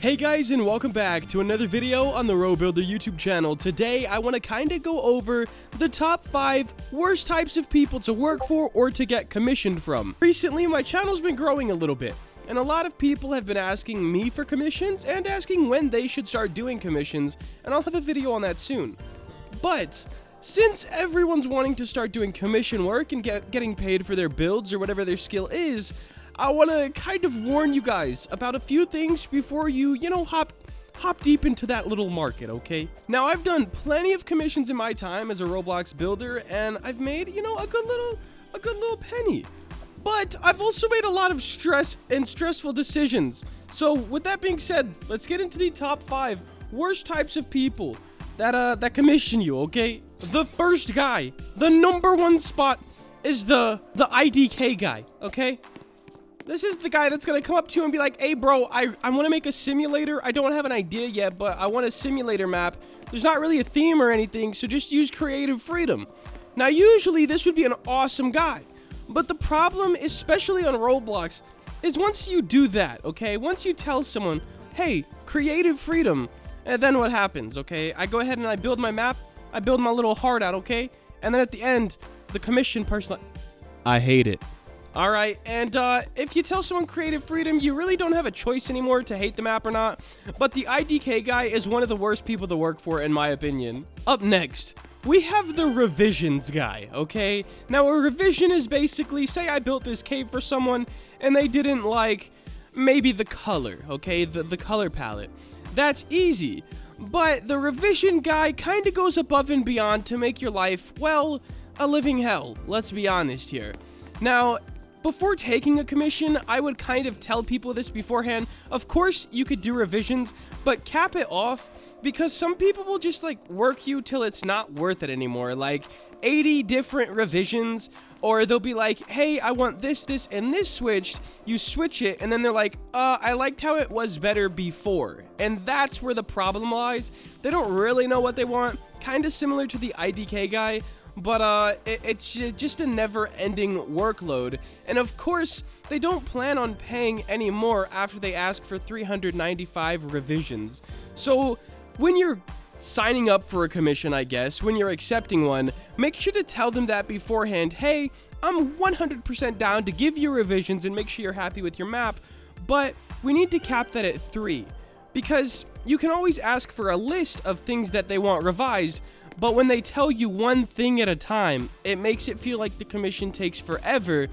Hey guys, and welcome back to another video on the RoBuilder YouTube channel. Today, I want to kind of go over the top 5 worst types of people to work for or to get commissioned from. Recently, my channel's been growing a little bit, and a lot of people have been asking me for commissions and asking when they should start doing commissions, and I'll have a video on that soon. But since everyone's wanting to start doing commission work and getting paid for their builds or whatever their skill is, I want to kind of warn you guys about a few things before you hop deep into that little market, okay? Now, I've done plenty of commissions in my time as a Roblox builder, and I've made, a good little penny. But I've also made a lot of stressful decisions. So, with that being said, let's get into the top 5 worst types of people that commission you, okay? The first guy, the number 1 spot is the IDK guy, okay? This is the guy that's going to come up to you and be like, hey, bro, I want to make a simulator. I don't have an idea yet, but I want a simulator map. There's not really a theme or anything, so just use creative freedom. Now, usually, this would be an awesome guy. But the problem, especially on Roblox, is once you do that, okay? Once you tell someone, hey, creative freedom, and then what happens, okay? I go ahead and I build my map. I build my little heart out, okay? And then at the end, the commission person, I hate it. All right, and if you tell someone creative freedom, you really don't have a choice anymore to hate the map or not. But the IDK guy is one of the worst people to work for, in my opinion. Up next, we have the revisions guy, okay? Now, a revision is basically, say I built this cave for someone, and they didn't like maybe the color, okay? The color palette. That's easy. But the revision guy kind of goes above and beyond to make your life, well, a living hell. Let's be honest here. Now, before taking a commission, I would kind of tell people this beforehand. Of course, you could do revisions, but cap it off, because some people will just, work you till it's not worth it anymore. 80 different revisions, or they'll be like, hey, I want this, and this switched. You switch it, and then they're like, I liked how it was better before. And that's where the problem lies. They don't really know what they want. Kind of similar to the IDK guy. But it's just a never-ending workload. And of course, they don't plan on paying any more after they ask for 395 revisions. So when you're signing up for a commission, I guess, when you're accepting one, make sure to tell them that beforehand. Hey, I'm 100% down to give you revisions and make sure you're happy with your map, but we need to cap that at 3. Because you can always ask for a list of things that they want revised, but when they tell you one thing at a time, it makes it feel like the commission takes forever,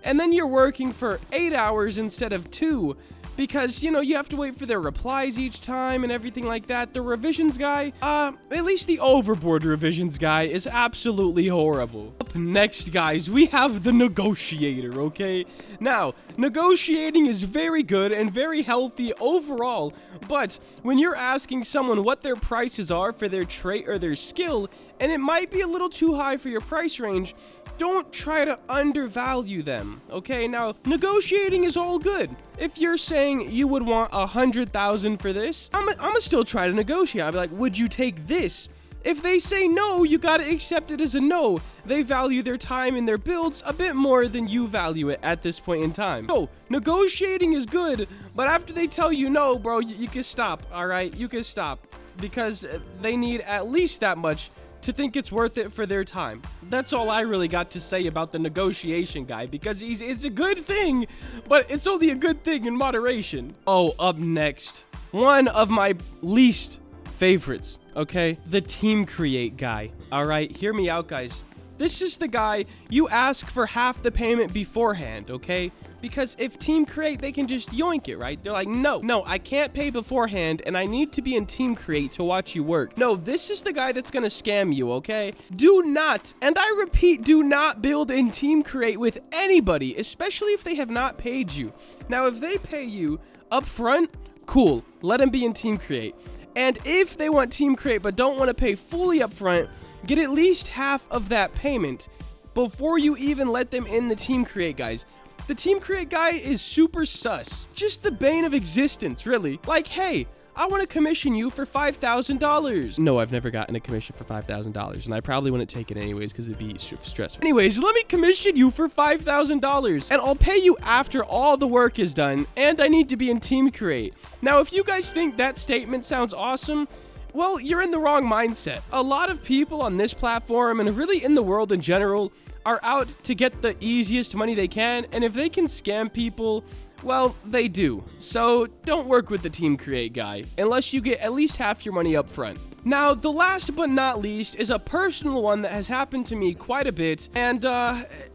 and then you're working for 8 hours instead of 2, because, you have to wait for their replies each time and everything like that. The revisions guy, at least the overboard revisions guy, is absolutely horrible. Up next, guys, we have the negotiator, okay? Now, negotiating is very good and very healthy overall, but when you're asking someone what their prices are for their trait or their skill, and it might be a little too high for your price range, don't try to undervalue them, okay? Now, negotiating is all good. If you're saying you would want 100,000 for this, I'ma still try to negotiate. I'll be like, would you take this? If they say no, you gotta accept it as a no. They value their time and their builds a bit more than you value it at this point in time. So, negotiating is good, but after they tell you no, bro, you can stop, all right? You can stop, because they need at least that much to think it's worth it for their time. That's all I really got to say about the negotiation guy, because it's a good thing, but it's only a good thing in moderation. Oh, up next, one of my least favorites, okay? The team create guy. All right, hear me out, guys. This is the guy you ask for half the payment beforehand, okay? Because if team create, they can just yoink it, right? They're like, no, I can't pay beforehand, and I need to be in team create to watch you work. No, this is the guy that's gonna scam you, okay? Do not, and I repeat, do not build in team create with anybody, especially if they have not paid you. Now, if they pay you up front, cool, let them be in team create. And if they want team create but don't want to pay fully up front, get at least half of that payment before you even let them in the team create, guys. The team create guy is super sus. Just the bane of existence, really. Like, hey, I want to commission you for $5,000. No, I've never gotten a commission for $5,000, and I probably wouldn't take it anyways because it'd be stressful. Anyways, let me commission you for $5,000, and I'll pay you after all the work is done, and I need to be in Team Create. Now, if you guys think that statement sounds awesome, well, you're in the wrong mindset. A lot of people on this platform, and really in the world in general, are out to get the easiest money they can, and if they can scam people, well, they do. So don't work with the Team Create guy, unless you get at least half your money up front. Now, the last but not least is a personal one that has happened to me quite a bit, and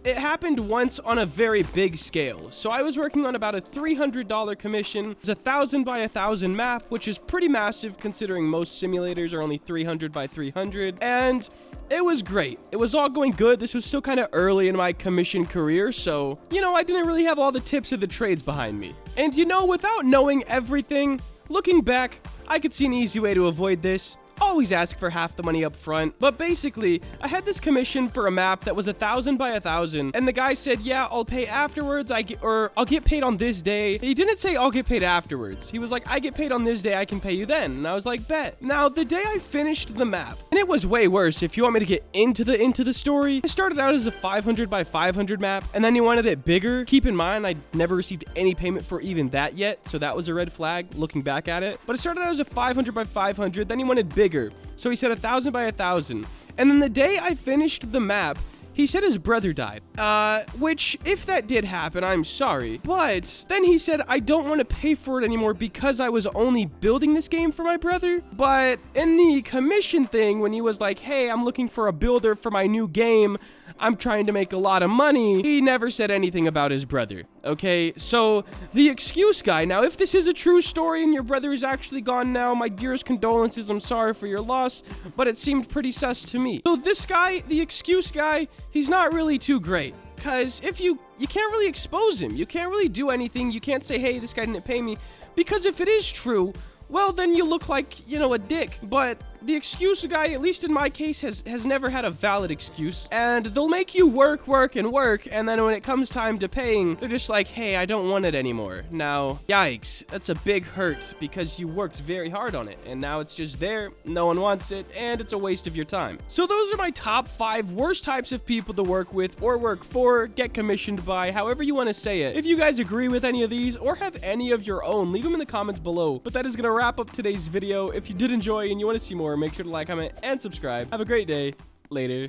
it happened once on a very big scale. So I was working on about a $300 commission. It's a 1,000 by 1,000 map, which is pretty massive considering most simulators are only 300 by 300, and it was great. It was all going good. This was still kind of early in my commission career, so, you know, I didn't really have all the tips of the trades behind me. And, you know, without knowing everything, looking back, I could see an easy way to avoid this. Always ask for half the money up front. But basically, I had this commission for a map that was 1,000 by 1,000, and the guy said, yeah, I'll pay afterwards, I'll get paid on this day. He didn't say I'll get paid afterwards. He was like, I get paid on this day, I can pay you then. And I was like, bet. Now, the day I finished the map, and it was way worse if you want me to get into the story, it started out as a 500 by 500 map, and then he wanted it bigger. Keep in mind, I never received any payment for even that yet, so that was a red flag looking back at it. But it started out as a 500 by 500, then he wanted bigger. So he said 1,000 by 1,000. And then the day I finished the map, he said his brother died. Which, if that did happen, I'm sorry. But then he said, I don't want to pay for it anymore because I was only building this game for my brother. But in the commission thing, when he was like, hey, I'm looking for a builder for my new game, I'm trying to make a lot of money, he never said anything about his brother. Okay, so the excuse guy, now if this is a true story and your brother is actually gone now, my dearest condolences, I'm sorry for your loss, but it seemed pretty sus to me. So this guy, the excuse guy, he's not really too great. Because if you can't really expose him, you can't really do anything, you can't say, hey, this guy didn't pay me, because if it is true, well, then you look like, you know, a dick. But the excuse guy, at least in my case, has never had a valid excuse. And they'll make you work, and then when it comes time to paying, they're just like, hey, I don't want it anymore. Now, yikes, that's a big hurt because you worked very hard on it, and now it's just there, no one wants it, and it's a waste of your time. So those are my top 5 worst types of people to work with or work for, get commissioned by, however you want to say it. If you guys agree with any of these or have any of your own, leave them in the comments below. But that is going to wrap up today's video. If you did enjoy and you want to see more, make sure to like, comment, and subscribe. Have a great day. Later.